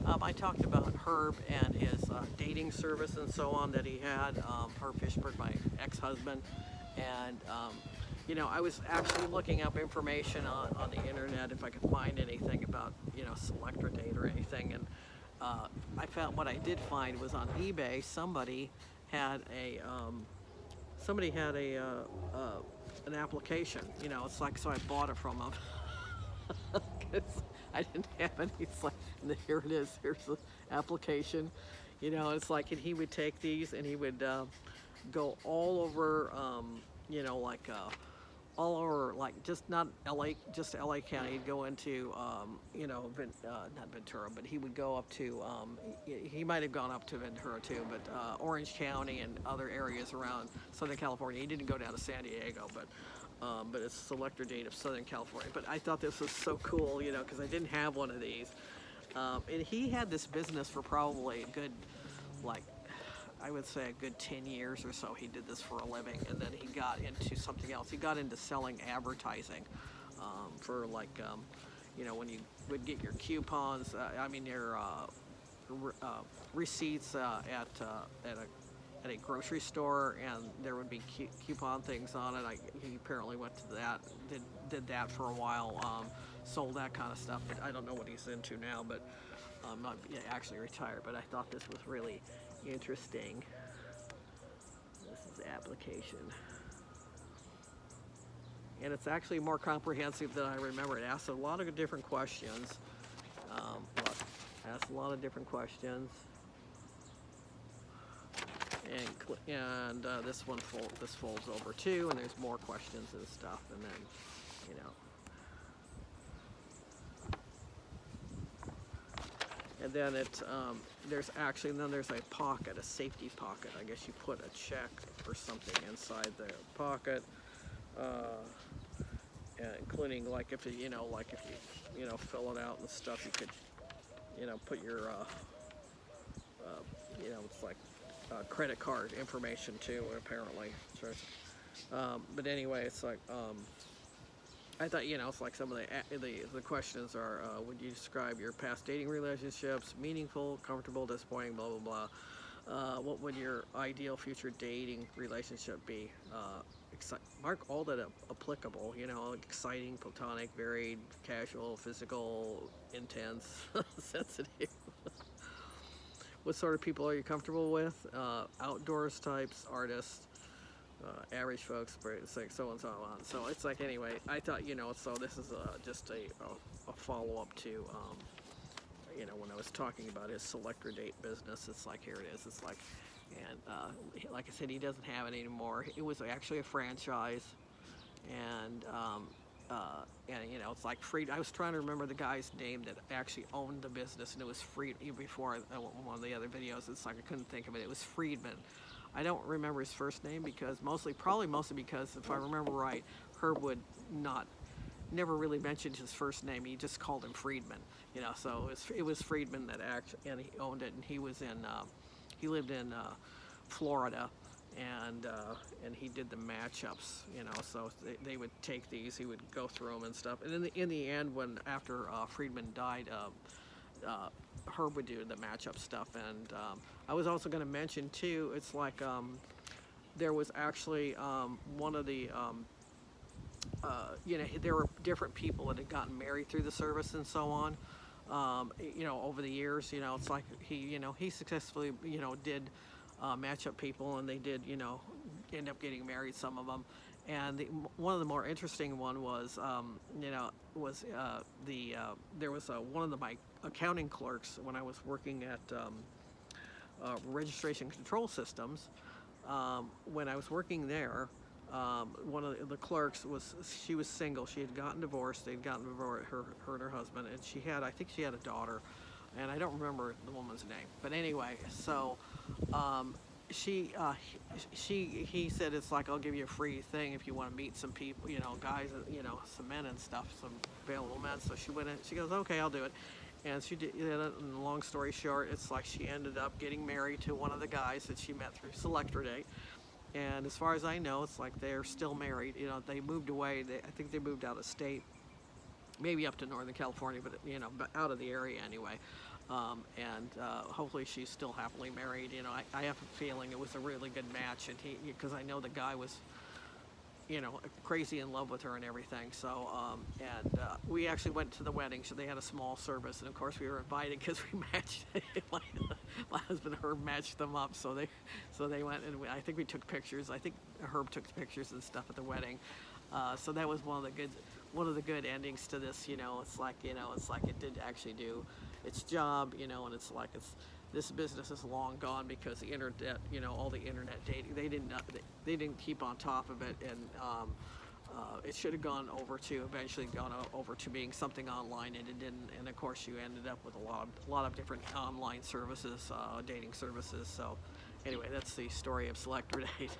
I talked about Herb and his dating service and so on that he had. Herb Fishberg, my ex-husband, and I was actually looking up information on the internet if I could find anything about Selectra Date or anything, and I found what I did find was on eBay had a um, somebody had an application. It's like so I bought it from them. 'Cause I didn't have any. It's like, and here it is. Here's the application. It's like, and he would take these and he would go all over, like all over, like just not LA, just LA County. He'd go into, not Ventura, but he would go up to, he might have gone up to Ventura too, but Orange County and other areas around Southern California. He didn't go down to San Diego, but it's Selectra Date of Southern California. But I thought this was so cool, because I didn't have one of these. And he had this business for probably a good, like, I would say a good 10 years or so. He did this for a living, and then he got into something else. He got into selling advertising for like, when you would get your coupons, your receipts at a grocery store, and there would be coupon things on it. He apparently went to that, did that for a while, sold that kind of stuff. But I don't know what he's into now, but not actually retired. But I thought this was really interesting. This is the application, and it's actually more comprehensive than I remember. It asks a lot of different questions. Look, asks a lot of different questions. And this this folds over too, and there's more questions and stuff, and then and then there's a pocket, a safety pocket. I guess you put a check or something inside the pocket, including like if you fill it out and stuff, you could put your it's like credit card information too, apparently. But anyway, it's like I thought it's like some of the questions are would you describe your past dating relationships meaningful, comfortable, disappointing, blah blah blah. What would your ideal future dating relationship be? Mark all that applicable. Exciting, platonic, varied, casual, physical, intense, sensitive. What sort of people are you comfortable with? Outdoors types, artists, average folks, it's like so and so on. So it's like, anyway, I thought, so this is just a follow-up to, when I was talking about his Selectra Date business. It's like, here it is. It's like, and like I said, he doesn't have it anymore. It was actually a franchise, and it's like Freed. I was trying to remember the guy's name that actually owned the business, and it was Freed. Before one of the other videos, it's like I couldn't think of it. It was Friedman. I don't remember his first name because probably mostly because if I remember right, Herb would never really mentioned his first name. He just called him Friedman. So it was Friedman that actually, and he owned it, and he lived in Florida, and he did the matchups, so they would take these, he would go through them and stuff, and in the end, after Friedman died, Herb would do the matchup stuff, and I was also going to mention too, it's like there was actually one of the there were different people that had gotten married through the service and so on. Over the years, it's like he successfully, did match up people, and they did, end up getting married, some of them. And one of the more interesting one was, there was one of my accounting clerks when I was working at Registration Control Systems. When I was working there, one of the clerks she was single. She had gotten divorced. They'd gotten divorced, her and her husband, and I think she had a daughter, and I don't remember the woman's name. But anyway, so he said, it's like, I'll give you a free thing if you want to meet some people, guys, some men and stuff, some available men. So she went in. She goes, okay, I'll do it. And she did. And long story short, it's like she ended up getting married to one of the guys that she met through Selectra Date. And as far as I know, it's like they're still married. They moved away. I think they moved out of state. maybe up to Northern California, but but out of the area anyway. And hopefully she's still happily married. I have a feeling it was a really good match, and because I know the guy was crazy in love with her and everything. So, and we actually went to the wedding. So they had a small service, and of course we were invited because we matched. my husband Herb matched them up. So they went, and I think we took pictures. I think Herb took pictures and stuff at the wedding. So that was one of the good endings to this. It's like it did actually do its job. And this business is long gone because the internet, all the internet dating, they didn't keep on top of it, and it should have eventually gone over to being something online, and it didn't. And of course, you ended up with a lot of different online services, dating services. So, anyway, that's the story of Selectra Date.